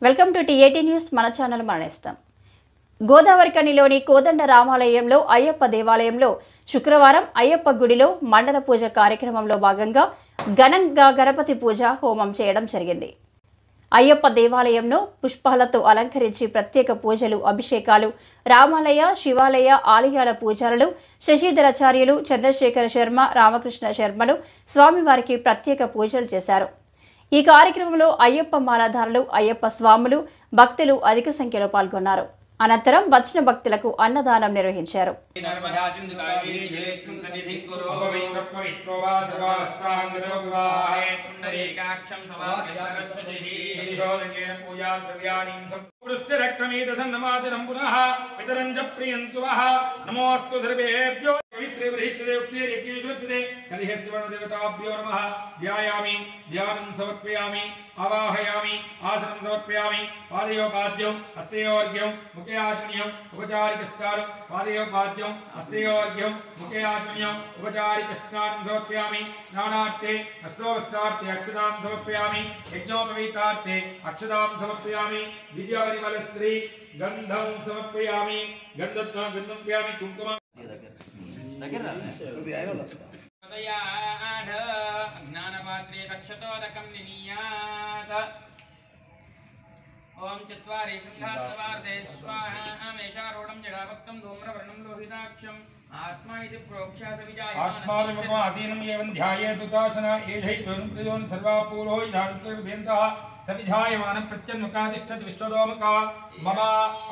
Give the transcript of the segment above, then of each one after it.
Welcome to టీ18 news. మన channel మరణిస్తాం. గోదావరికనిలోని కోదండ రామాలయంలో అయ్యప్ప దేవాలయంలో శుక్రవారం అయ్యప్ప గుడిలో మండల పూజ కార్యక్రమంలో భాగంగా ఘనంగా గణపతి పూజ హోమం చేయడం జరిగింది. అయ్యప్ప దేవాలయంను పుష్పాలతో అలంకరించి ప్రత్యేక పూజలు, అభిషేకాలు, రామాలయ, శివాలయ ఆలయాల పూజారులు శశిధరాచార్యులు, చంద్రశేఖర శర్మ, రామకృష్ణ శర్మలు స్వామివారికి ప్రత్యేక పూజలు చేశారు. ఈ కార్యక్రమంలో అయ్యప్ప మాలాధారులు, అయ్యప్ప స్వాములు, భక్తులు అధిక సంఖ్యలో పాల్గొన్నారు. అనంతరం వచ్చిన భక్తులకు అన్నదానం నిర్వహించారు. నమోస్తు సర్వేభ్యో పవిత్రే బ్రహ్మచర్యోక్తే యజ్ఞేశ్వరతే కలిహస్వదేవతాభ్యో నమః. ధ్యాయామి, ధ్యానం సమర్పయామి, ఆవాహయామి, ఆసనం సమర్పయామి. పాదయోపాద్యం హస్తయోర్ఘ్యం ముఖే ఆచమనీయం ఉపచారికస్నానం. పాదయోపాద్యం హస్తయోర్ఘ్యం ముఖే ఆచమనీయం ఉపచారికస్నానం సమర్పయామి. స్నానార్థే అష్టోవస్త్రార్థే అక్షతాం సమర్పయామి. యజ్ఞోపవీతార్థే అక్షతాం సమర్పయామి. దివ్యపరిమళశ్రీ గంధం సమర్పయామి. గంధం ప్యామి కుంకుమ జ్ఞానపాత్రే రక్షతోదకం నినీయాత. ఓం చత్వారి శుద్ధాస్తవార్ధే స్వాహామేషారూఢం జడాభక్తం ధూమ్రవర్ణం లోహితాక్షం ఆత్మా ఇది ప్రోక్షాస విజాయమానీనం ఏవం ధ్యాయేతు తాశన ఏషైత్వం ప్రియోన్ సర్వాపూర్వో యథాస్యభ్యంతః సవిధాయమానం ప్రత్యన్ముఖాతిష్ఠతి విశ్వదోముఖా. మమ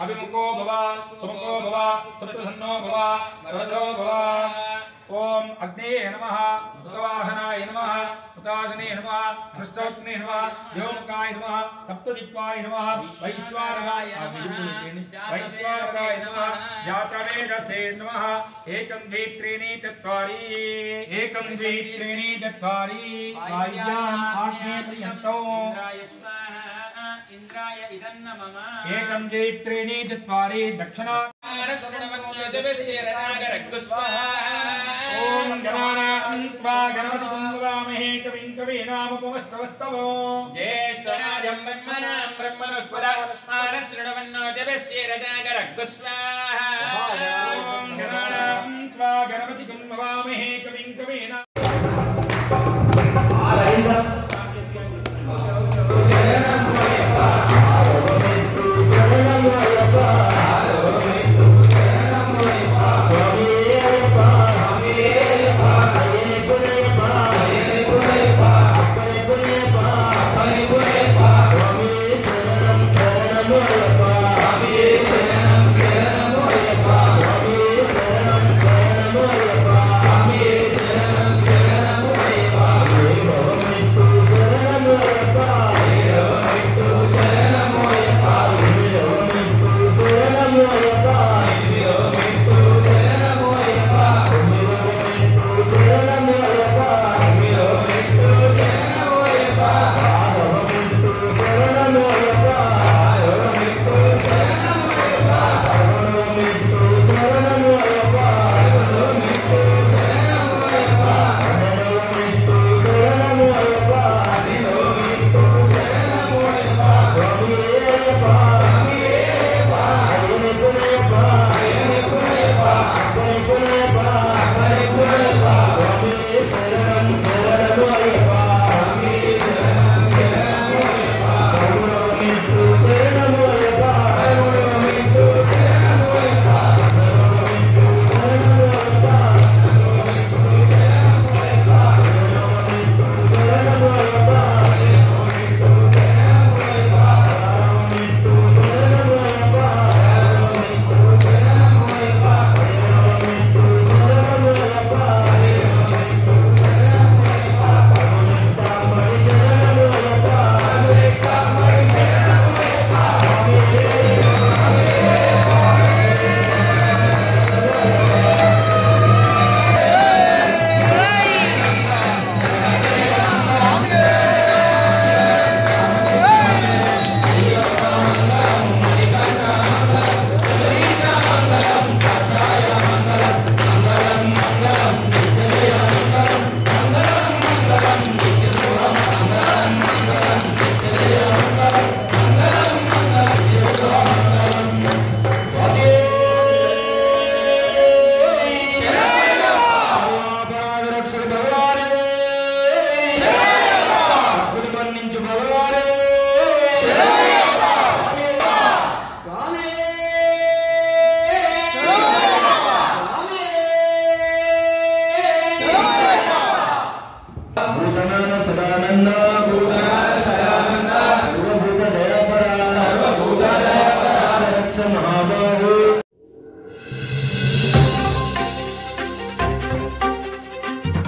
అభిముఖో భవ, సుముఖో భవ, సుప్రసన్నో భవ, వరదో భవ. ఓం అగ్నేయ నమః, ఉతవాహనాయ నమః, ఉతాశనే నమః, సృష్టోగ్నే నమః, వ్యోమకాయ నమః, సప్తదిక్పాయ నమః, వైశ్వానరాయ నమః, జాతవేదసే నమః. ఏకం ద్వే త్రీణి చత్వారి, ఏకం ద్వే త్రీణి చత్వారి. ఆయ్యాం ఆగ్నే ప్రియంతో ఇంద్రాయ ఇదన్న మమ. ఏకం ద్వే త్రీణి చత్వారి. దక్షిణ ఓం గణానాం త్వా గణపతిం వవామహే కవిం కవీనాముపమశ్రవస్తమో. జ్యేష్ఠరాజం బ్రహ్మణాం బ్రహ్మణస్పద ఆనశృణవన్నోతిభిశ్చేరజాగరగ్గు స్వాహా. ఓం గణానాం త్వా గణపతిం వవామహే కవిం కవీనాం